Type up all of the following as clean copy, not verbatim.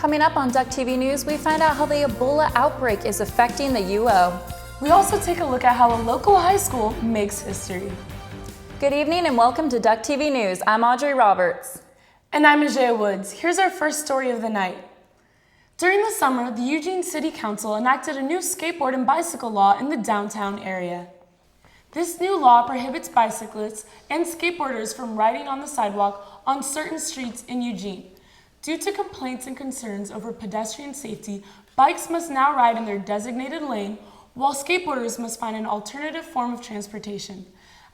Coming up on Duck TV News, we find out how the Ebola outbreak is affecting the UO. We also take a look at how a local high school makes history. Good evening and welcome to Duck TV News. I'm Audrey Roberts. And I'm Ajaya Woods. Here's our first story of the night. During the summer, the Eugene City Council enacted a new skateboard and bicycle law in the downtown area. This new law prohibits bicyclists and skateboarders from riding on the sidewalk on certain streets in Eugene. Due to complaints and concerns over pedestrian safety, bikes must now ride in their designated lane, while skateboarders must find an alternative form of transportation.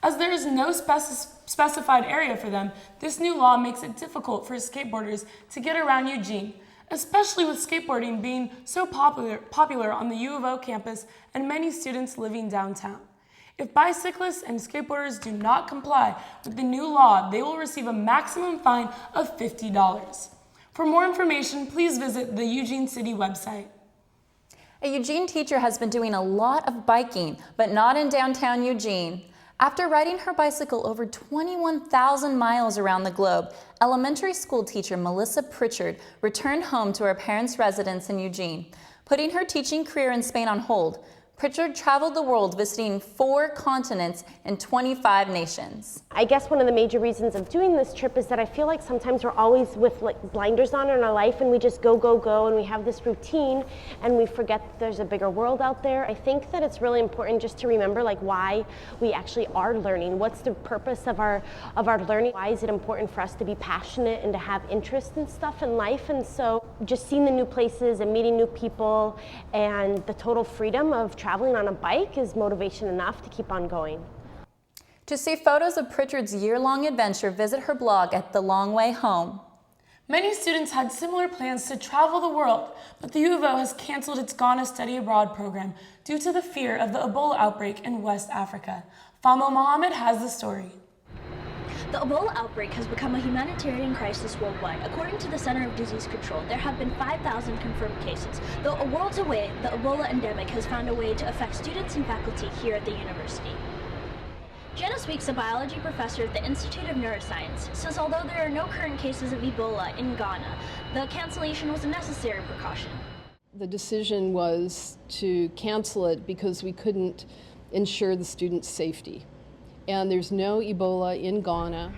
As there is no specified area for them, this new law makes it difficult for skateboarders to get around Eugene, especially with skateboarding being so popular on the U of O campus and many students living downtown. If bicyclists and skateboarders do not comply with the new law, they will receive a maximum fine of $50. For more information, please visit the Eugene City website. A Eugene teacher has been doing a lot of biking, but not in downtown Eugene. After riding her bicycle over 21,000 miles around the globe, elementary school teacher Melissa Pritchard returned home to her parents' residence in Eugene. Putting her teaching career in Spain on hold, Pritchard traveled the world visiting 4 continents and 25 nations. I guess one of the major reasons of doing this trip is that I feel like sometimes we're always with blinders on in our life and we just go, go, go, and we have this routine and we forget that there's a bigger world out there. I think that it's really important just to remember why we actually are learning. What's the purpose of our learning? Why is it important for us to be passionate and to have interest in stuff in life? And so just seeing the new places and meeting new people and the total freedom of traveling on a bike is motivation enough to keep on going. To see photos of Pritchard's year-long adventure, visit her blog at The Long Way Home. Many students had similar plans to travel the world, but the U of O has canceled its Ghana Study Abroad program due to the fear of the Ebola outbreak in West Africa. Famo Mohammed has the story. The Ebola outbreak has become a humanitarian crisis worldwide. According to the Center of Disease Control, there have been 5,000 confirmed cases. Though a world away, the Ebola endemic has found a way to affect students and faculty here at the university. Janice Weeks, a biology professor at the Institute of Neuroscience, says although there are no current cases of Ebola in Ghana, the cancellation was a necessary precaution. The decision was to cancel it because we couldn't ensure the students' safety. And there's no Ebola in Ghana.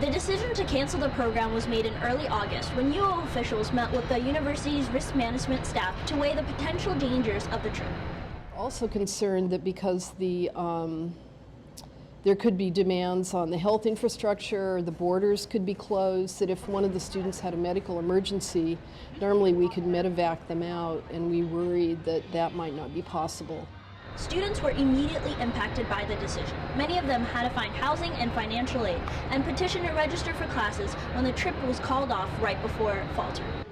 The decision to cancel the program was made in early August when UO officials met with the university's risk management staff to weigh the potential dangers of the trip. Also concerned that because there could be demands on the health infrastructure, the borders could be closed, that if one of the students had a medical emergency, normally we could medevac them out, and we worried that that might not be possible. Students were immediately impacted by the decision. Many of them had to find housing and financial aid and petition to register for classes when the trip was called off right before fall term.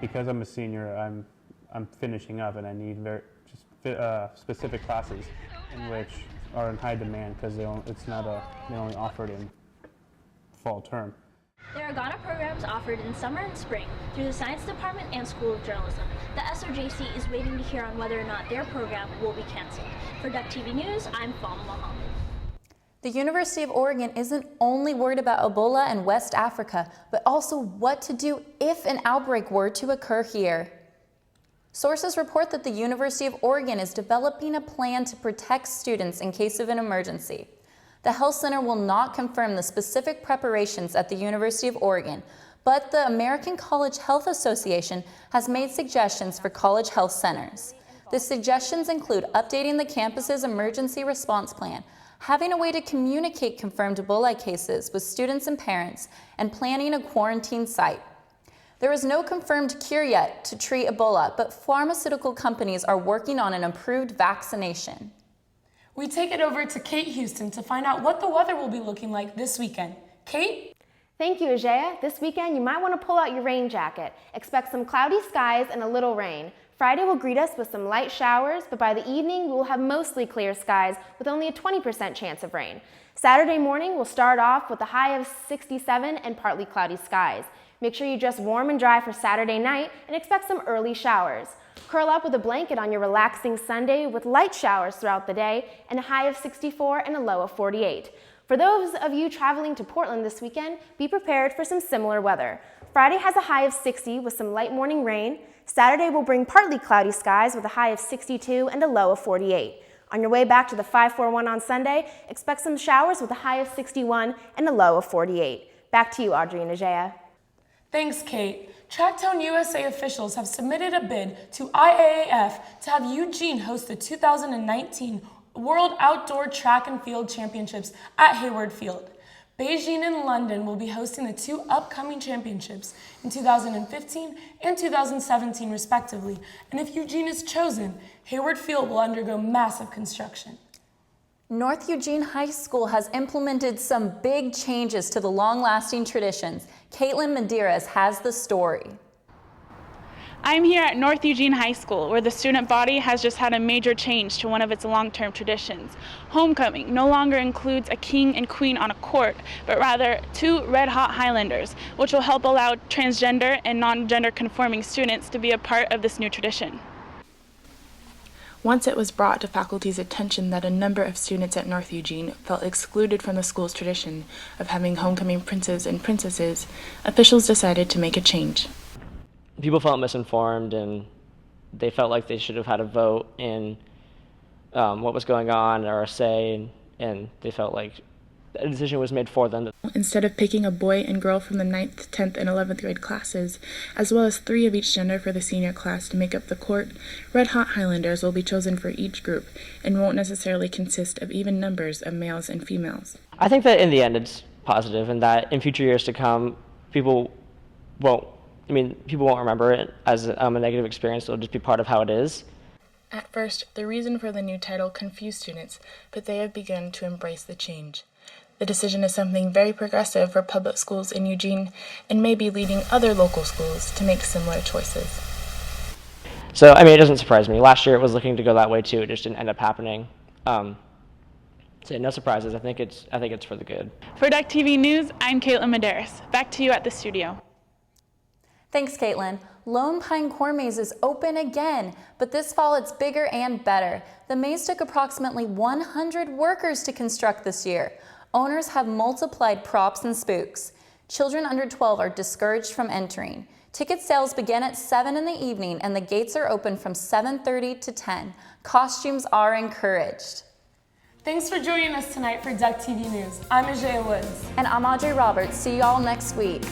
Because I'm a senior, I'm finishing up and I need specific classes in which are in high demand because they only offered in fall term. There are Ghana programs offered in summer and spring through the Science Department and School of Journalism. The SRJC is waiting to hear on whether or not their program will be canceled. For Duck TV News, I'm Fama Mohammed. The University of Oregon isn't only worried about Ebola in West Africa, but also what to do if an outbreak were to occur here. Sources report that the University of Oregon is developing a plan to protect students in case of an emergency. The Health Center will not confirm the specific preparations at the University of Oregon, but the American College Health Association has made suggestions for college health centers. The suggestions include updating the campus's emergency response plan, having a way to communicate confirmed Ebola cases with students and parents, and planning a quarantine site. There is no confirmed cure yet to treat Ebola, but pharmaceutical companies are working on an approved vaccination. We take it over to Kate Houston to find out what the weather will be looking like this weekend. Kate? Thank you, Ajaya. This weekend, you might want to pull out your rain jacket. Expect some cloudy skies and a little rain. Friday will greet us with some light showers, but by the evening, we will have mostly clear skies with only a 20% chance of rain. Saturday morning will start off with a high of 67 and partly cloudy skies. Make sure you dress warm and dry for Saturday night and expect some early showers. Curl up with a blanket on your relaxing Sunday with light showers throughout the day and a high of 64 and a low of 48. For those of you traveling to Portland this weekend, be prepared for some similar weather. Friday has a high of 60 with some light morning rain. Saturday will bring partly cloudy skies with a high of 62 and a low of 48. On your way back to the 541 on Sunday, expect some showers with a high of 61 and a low of 48. Back to you, Audrey and Ajaya. Thanks, Kate. Tracktown USA officials have submitted a bid to IAAF to have Eugene host the 2019 World Outdoor Track and Field Championships at Hayward Field. Beijing and London will be hosting the two upcoming championships in 2015 and 2017 respectively, and if Eugene is chosen, Hayward Field will undergo massive construction. North Eugene High School has implemented some big changes to the long-lasting traditions. Caitlin Medeiros has the story. I'm here at North Eugene High School, where the student body has just had a major change to one of its long-term traditions. Homecoming no longer includes a king and queen on a court, but rather two red-hot Highlanders, which will help allow transgender and non-gender conforming students to be a part of this new tradition. Once it was brought to faculty's attention that a number of students at North Eugene felt excluded from the school's tradition of having homecoming princes and princesses, officials decided to make a change. People felt misinformed, and they felt like they should have had a vote in what was going on or a say, and they felt like a decision was made for them. Instead of picking a boy and girl from the 9th, 10th, and 11th grade classes, as well as 3 of each gender for the senior class to make up the court, Red Hot Highlanders will be chosen for each group and won't necessarily consist of even numbers of males and females. I think that in the end it's positive, and that in future years to come, people won't remember it as a negative experience. It'll just be part of how it is. At first, the reason for the new title confused students, but they have begun to embrace the change. The decision is something very progressive for public schools in Eugene and may be leading other local schools to make similar choices. So, it doesn't surprise me. Last year it was looking to go that way too. It just didn't end up happening. So no surprises. I think it's for the good. For Duck TV News, I'm Caitlin Medeiros. Back to you at the studio. Thanks, Caitlin. Lone Pine Corn Maze is open again, but this fall it's bigger and better. The maze took approximately 100 workers to construct this year. Owners have multiplied props and spooks. Children under 12 are discouraged from entering. Ticket sales begin at 7 in the evening and the gates are open from 7:30 to 10. Costumes are encouraged. Thanks for joining us tonight for Duck TV News. I'm Ajaya Woods. And I'm Audrey Roberts. See you all next week.